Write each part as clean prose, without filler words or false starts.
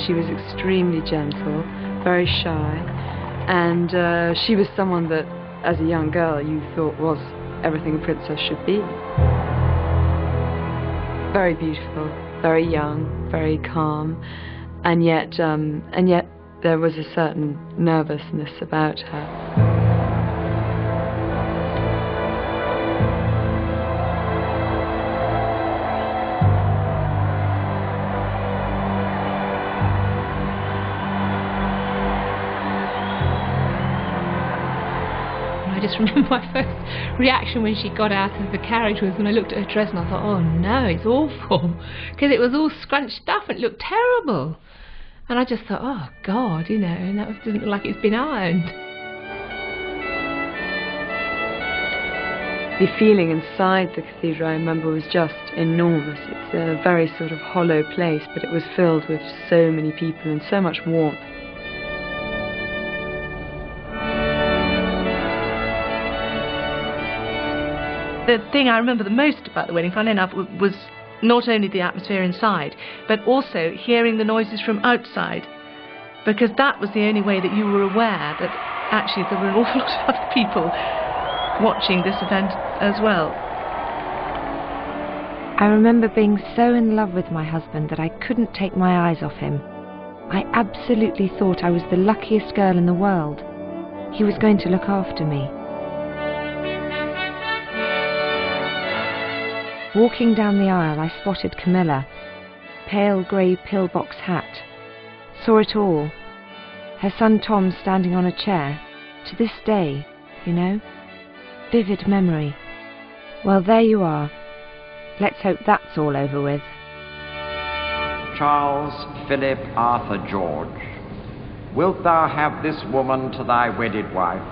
she was extremely gentle, very shy, and she was someone that, as a young girl, you thought was everything a princess should be. Very beautiful, very young, very calm, and yet there was a certain nervousness about her. I just remember my first reaction when she got out of the carriage was when I looked at her dress and I thought, oh no, it's awful, because it was all scrunched up and it looked terrible. And I just thought, oh God, you know, and that doesn't look like it's been ironed. The feeling inside the cathedral, I remember, was just enormous. It's a very sort of hollow place, but it was filled with so many people and so much warmth. The thing I remember the most about the wedding, funnily enough, was not only the atmosphere inside, but also hearing the noises from outside, because that was the only way that you were aware that actually there were an awful lot of other people watching this event as well. I remember being so in love with my husband that I couldn't take my eyes off him. I absolutely thought I was the luckiest girl in the world. He was going to look after me. Walking down the aisle, I spotted Camilla, pale grey pillbox hat. Saw it all. Her son Tom standing on a chair. To this day, you know. Vivid memory. Well, there you are. Let's hope that's all over with. Charles Philip Arthur George, wilt thou have this woman to thy wedded wife?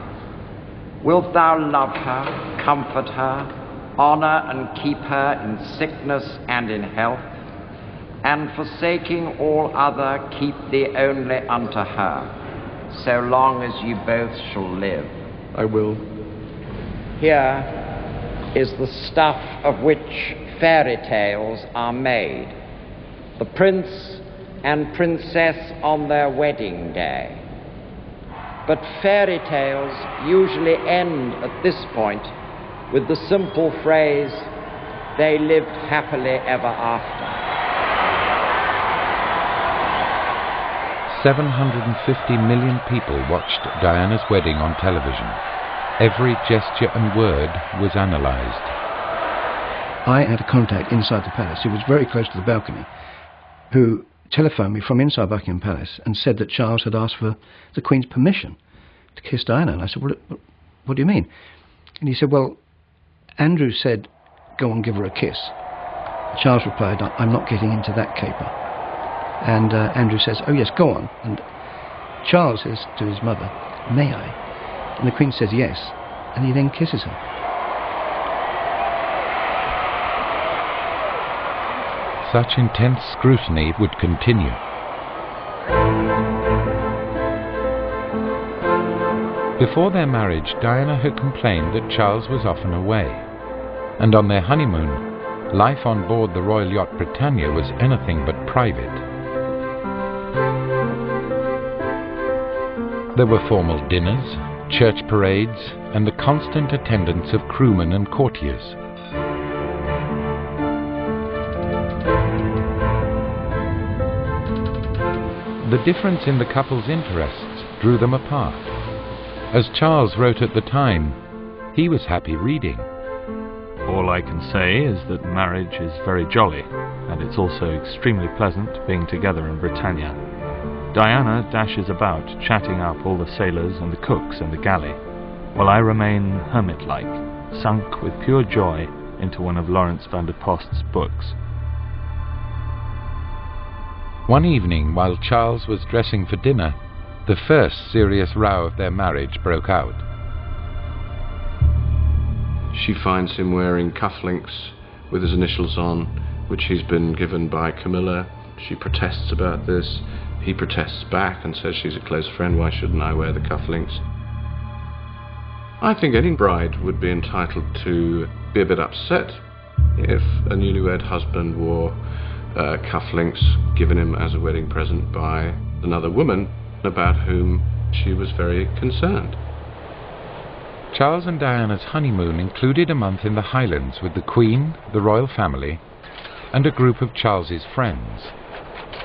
Wilt thou love her, comfort her, honour and keep her in sickness and in health, and forsaking all other keep thee only unto her, so long as ye both shall live? I will. Here is the stuff of which fairy tales are made. The prince and princess on their wedding day. But fairy tales usually end at this point with the simple phrase, they lived happily ever after. 750 million people watched Diana's wedding on television. Every gesture and word was analysed. I had a contact inside the palace who was very close to the balcony, who telephoned me from inside Buckingham Palace and said that Charles had asked for the Queen's permission to kiss Diana. And I said, well, what do you mean? And he said, well, Andrew said, go and give her a kiss. Charles replied, I'm not getting into that caper. And Andrew says, oh yes, go on. And Charles says to his mother, may I? And the Queen says yes, and he then kisses her. Such intense scrutiny would continue. Before their marriage, Diana had complained that Charles was often away, and on their honeymoon, life on board the royal yacht Britannia was anything but private. There were formal dinners, church parades, and the constant attendance of crewmen and courtiers. The difference in the couple's interests drew them apart. As Charles wrote at the time, he was happy reading. All I can say is that marriage is very jolly, and it's also extremely pleasant being together in Britannia. Diana dashes about, chatting up all the sailors and the cooks in the galley, while I remain hermit-like, sunk with pure joy into one of Lawrence van der Post's books. One evening, while Charles was dressing for dinner, the first serious row of their marriage broke out. She finds him wearing cufflinks with his initials on, which he's been given by Camilla. She protests about this. He protests back and says she's a close friend, why shouldn't I wear the cufflinks? I think any bride would be entitled to be a bit upset if a newlywed husband wore cufflinks given him as a wedding present by another woman about whom she was very concerned. Charles and Diana's honeymoon included a month in the Highlands with the Queen, the royal family, and a group of Charles's friends.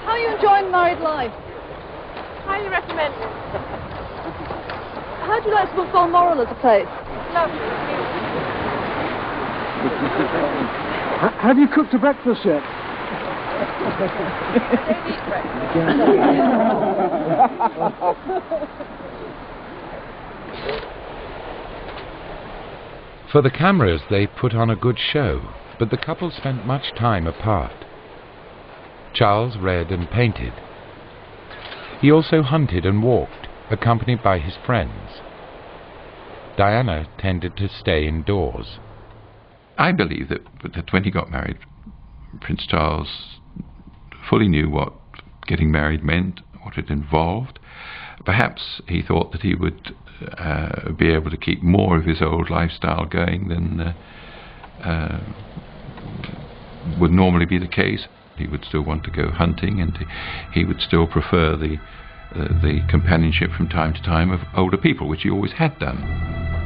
How are you enjoying married life? Highly recommend it. How do you like Balmoral as a place? Lovely. Have you cooked a breakfast yet? I don't eat breakfast. For the cameras, they put on a good show, but the couple spent much time apart. Charles read and painted. He also hunted and walked, accompanied by his friends. Diana tended to stay indoors. I believe that when he got married, Prince Charles fully knew what getting married meant, what it involved. Perhaps he thought that he would be able to keep more of his old lifestyle going than would normally be the case. He would still want to go hunting, and he would still prefer the companionship from time to time of older people, which he always had done.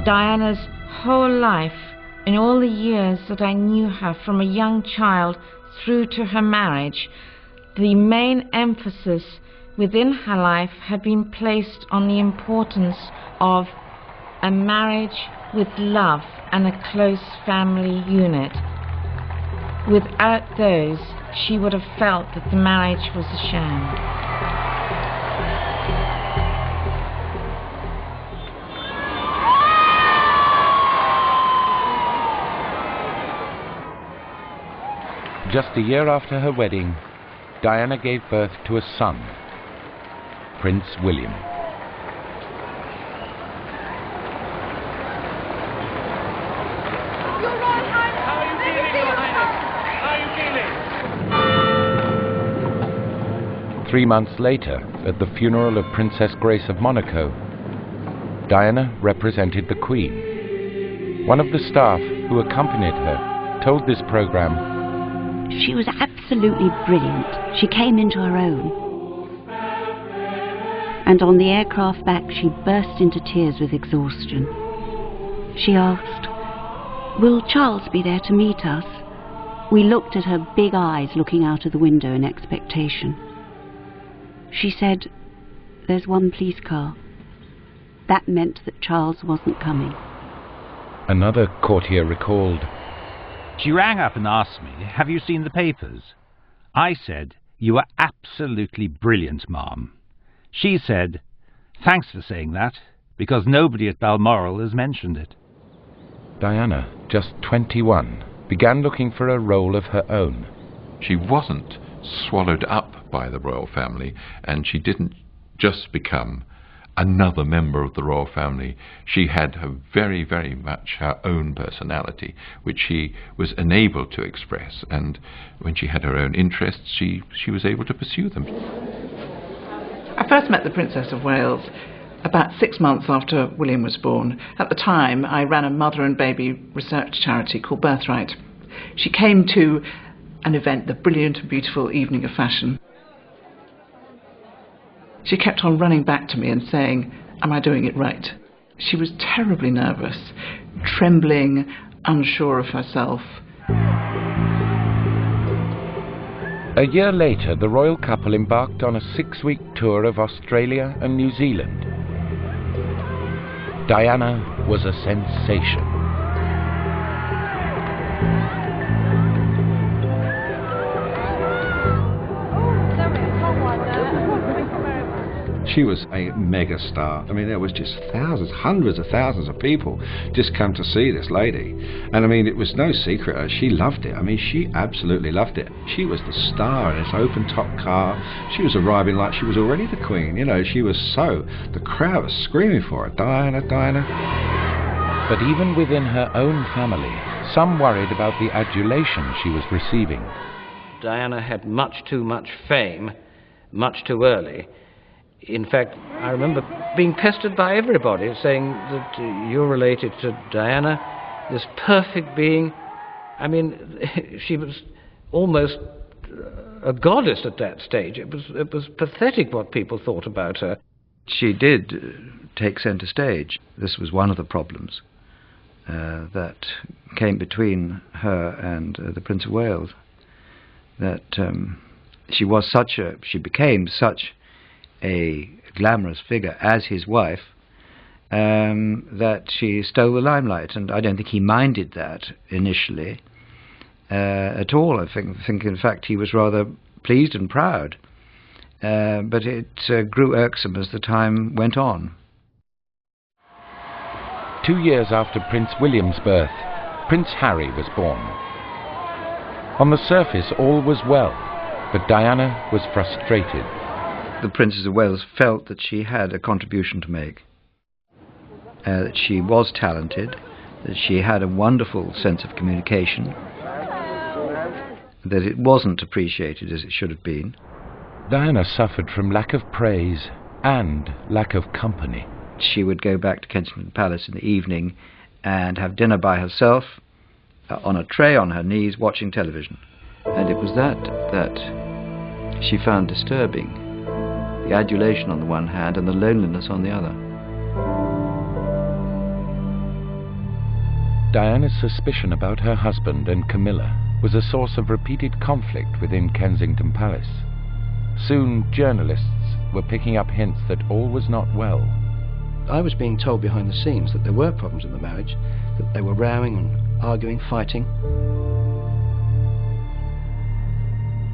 Diana's whole life, in all the years that I knew her from a young child through to her marriage, the main emphasis within her life had been placed on the importance of a marriage with love and a close family unit. Without those, she would have felt that the marriage was a sham. Just a year after her wedding, Diana gave birth to a son, Prince William. Your Royal Highness! How are you feeling, Your Highness? How are you feeling? 3 months later, at the funeral of Princess Grace of Monaco, Diana represented the Queen. One of the staff who accompanied her told this program, "She was absolutely brilliant. She came into her own. And on the aircraft back, she burst into tears with exhaustion. She asked, 'Will Charles be there to meet us?' We looked at her big eyes looking out of the window in expectation. She said, 'There's one police car.' That meant that Charles wasn't coming." Another courtier recalled, "She rang up and asked me, 'Have you seen the papers?' I said, 'You are absolutely brilliant, ma'am.' She said, 'Thanks for saying that, because nobody at Balmoral has mentioned it.'" Diana, just 21, began looking for a role of her own. She wasn't swallowed up by the royal family, and she didn't just become another member of the royal family. She had her very, very much her own personality, which she was enabled to express, and when she had her own interests, she was able to pursue them. I first met the Princess of Wales about 6 months after William was born. At the time, I ran a mother and baby research charity called Birthright. She came to an event, the Brilliant and Beautiful Evening of Fashion. She kept on running back to me and saying, "Am I doing it right?" She was terribly nervous, trembling, unsure of herself. A year later, the royal couple embarked on a 6-week tour of Australia and New Zealand. Diana was a sensation. She was a mega star. I mean, there was just thousands, hundreds of thousands of people just come to see this lady. And I mean, it was no secret. She loved it. I mean, she absolutely loved it. She was the star in this open-top car. She was arriving like she was already the Queen. You know, she was so... The crowd was screaming for her. Diana, Diana. But even within her own family, some worried about the adulation she was receiving. Diana had much too much fame, much too early. In fact, I remember being pestered by everybody, saying that you're related to Diana, this perfect being. I mean, she was almost a goddess at that stage. It was pathetic what people thought about her. She did take centre stage. This was one of the problems that came between her and the Prince of Wales. That she became such a glamorous figure as his wife that she stole the limelight, and I don't think he minded that initially at all. I think in fact he was rather pleased and proud, but it grew irksome as the time went on. 2 years after Prince William's birth, Prince Harry was born. On the surface all was well, but Diana was frustrated. The Princess of Wales felt that she had a contribution to make, that she was talented, that she had a wonderful sense of communication, that it wasn't appreciated as it should have been. Diana suffered from lack of praise and lack of company. She would go back to Kensington Palace in the evening and have dinner by herself on a tray on her knees watching television. And it was that she found disturbing. The adulation on the one hand and the loneliness on the other. Diana's suspicion about her husband and Camilla was a source of repeated conflict within Kensington Palace. Soon journalists were picking up hints that all was not well. I was being told behind the scenes that there were problems in the marriage, that they were rowing and arguing, fighting.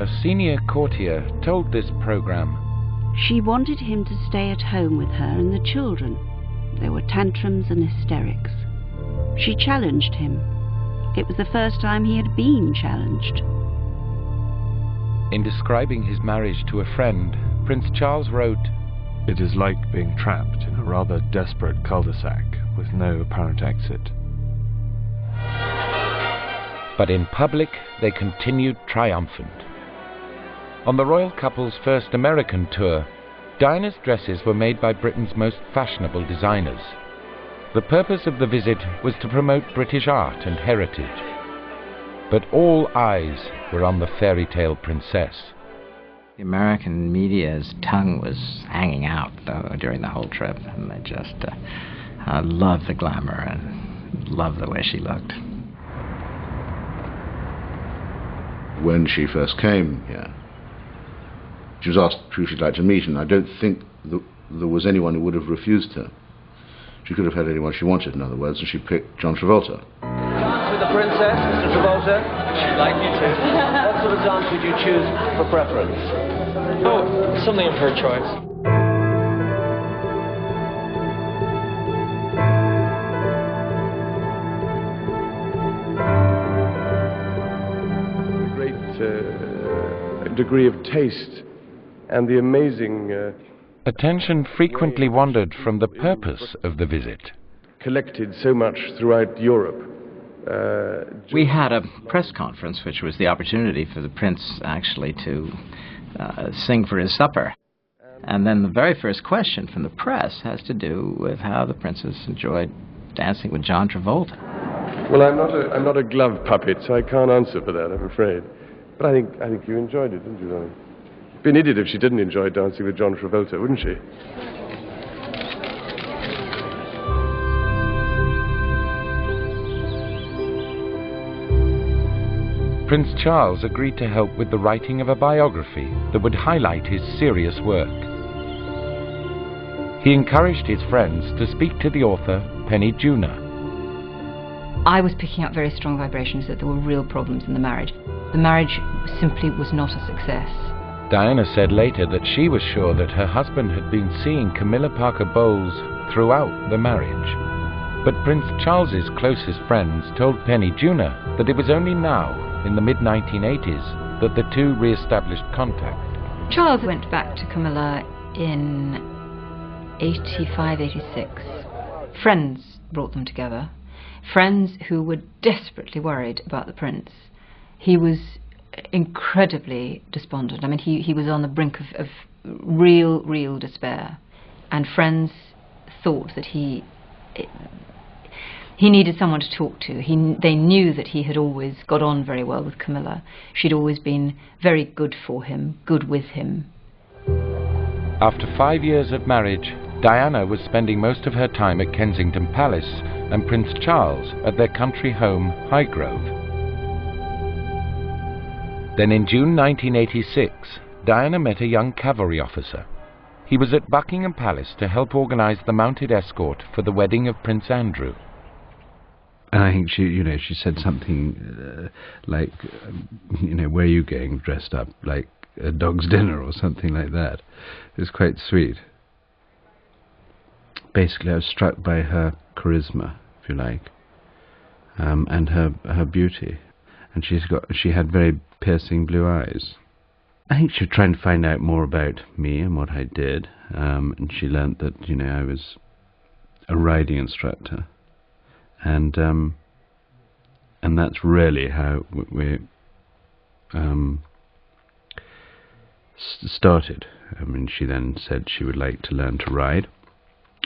A senior courtier told this programme she wanted him to stay at home with her and the children. There were tantrums and hysterics. She challenged him. It was the first time he had been challenged. In describing his marriage to a friend, Prince Charles wrote, "It is like being trapped in a rather desperate cul-de-sac with no apparent exit." But in public, they continued triumphant. On the royal couple's first American tour, Diana's dresses were made by Britain's most fashionable designers. The purpose of the visit was to promote British art and heritage. But all eyes were on the fairy tale princess. The American media's tongue was hanging out during the whole trip, and they just loved the glamour and loved the way she looked. When she first came here, she was asked who she'd like to meet, and I don't think there was anyone who would have refused her. She could have had anyone she wanted, in other words, and she picked John Travolta. Dance with the princess, Mr. Travolta. She'd like me to. What sort of dance would you choose for preference? Oh, something of her choice. The great degree of taste and the amazing... Attention frequently wandered from the purpose of the visit. Collected so much throughout Europe. We had a press conference, which was the opportunity for the prince actually to sing for his supper. And then the very first question from the press has to do with how the princess enjoyed dancing with John Travolta. Well, I'm not a glove puppet, so I can't answer for that, I'm afraid. But I think you enjoyed it, didn't you, darling? Be an idiot if she didn't enjoy dancing with John Travolta, wouldn't she? Prince Charles agreed to help with the writing of a biography that would highlight his serious work. He encouraged his friends to speak to the author, Penny Junor. I was picking up very strong vibrations that there were real problems in the marriage. The marriage simply was not a success. Diana said later that she was sure that her husband had been seeing Camilla Parker Bowles throughout the marriage. But Prince Charles's closest friends told Penny Junor that it was only now, in the mid-1980s, that the two re-established contact. Charles went back to Camilla in 85, 86. Friends brought them together. Friends who were desperately worried about the prince. He was incredibly despondent. I mean, he was on the brink of real despair. And friends thought that He needed someone to talk to. They knew that he had always got on very well with Camilla. She'd always been very good for him, good with him. After 5 years of marriage, Diana was spending most of her time at Kensington Palace and Prince Charles at their country home, Highgrove. Then in June 1986, Diana met a young cavalry officer. He was at Buckingham Palace to help organise the mounted escort for the wedding of Prince Andrew. And I think she said something like, where are you getting dressed up? Like a dog's dinner or something like that. It was quite sweet. Basically, I was struck by her charisma, if you like, and her beauty. And she had very piercing blue eyes. I think she was trying to find out more about me and what I did, and she learnt that, I was a riding instructor. And that's really how we started. I mean, she then said she would like to learn to ride,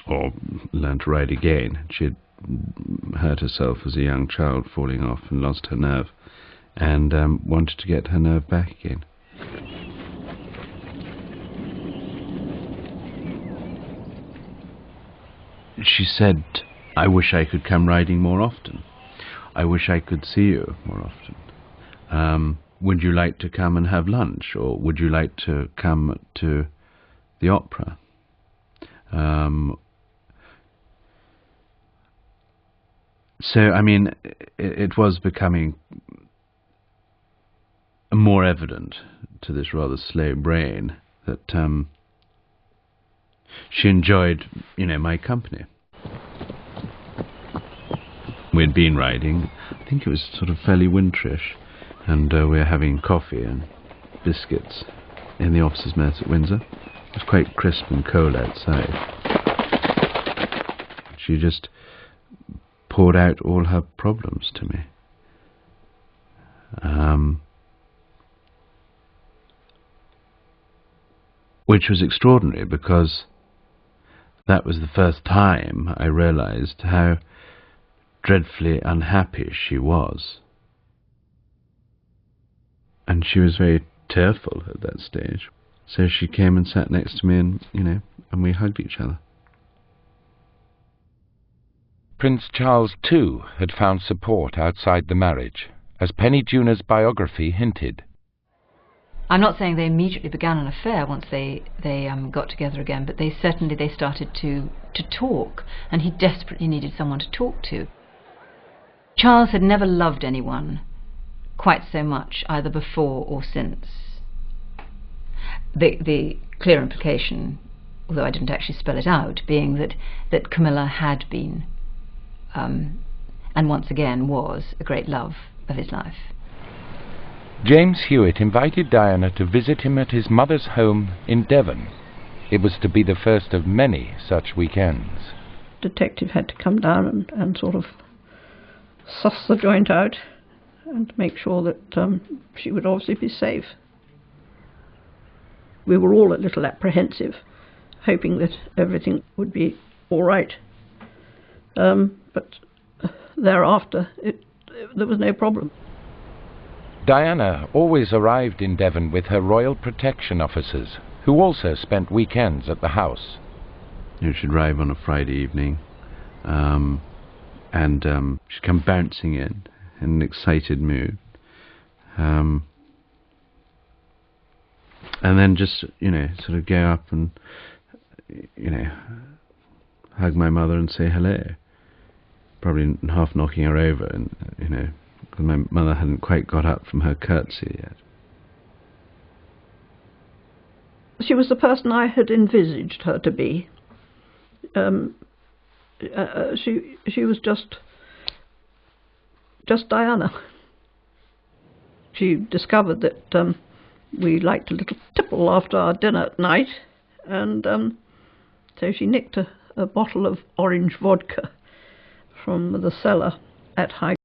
or learn to ride again. She had hurt herself as a young child, falling off, and lost her nerve, and wanted to get her nerve back again. She said, I wish I could come riding more often. I wish I could see you more often. Would you like to come and have lunch? Or would you like to come to the opera? So, I mean, it was becoming more evident to this rather slow brain that she enjoyed, my company. We'd been riding, I think it was sort of fairly winterish, and we were having coffee and biscuits in the officers' mess at Windsor. It was quite crisp and cold outside. She just poured out all her problems to me. Which was extraordinary, because that was the first time I realized how dreadfully unhappy she was. And she was very tearful at that stage. So she came and sat next to me, and, and we hugged each other. Prince Charles, too, had found support outside the marriage, as Penny Junor's biography hinted. I'm not saying they immediately began an affair once they got together again, but they started to talk, and he desperately needed someone to talk to. Charles had never loved anyone quite so much, either before or since. The clear implication, although I didn't actually spell it out, being that Camilla had been, and once again was, a great love of his life. James Hewitt invited Diana to visit him at his mother's home in Devon. It was to be the first of many such weekends. Detective had to come down and sort of suss the joint out and make sure that she would obviously be safe. We were all a little apprehensive, hoping that everything would be all right. But thereafter, there was no problem. Diana always arrived in Devon with her Royal Protection officers, who also spent weekends at the house. She'd arrive on a Friday evening, and she'd come bouncing in an excited mood, and then just, sort of go up and, hug my mother and say hello, probably half knocking her over, and, because my mother hadn't quite got up from her curtsy yet. She was the person I had envisaged her to be. She was just Diana. She discovered that we liked a little tipple after our dinner at night, and so she nicked a bottle of orange vodka from the cellar at High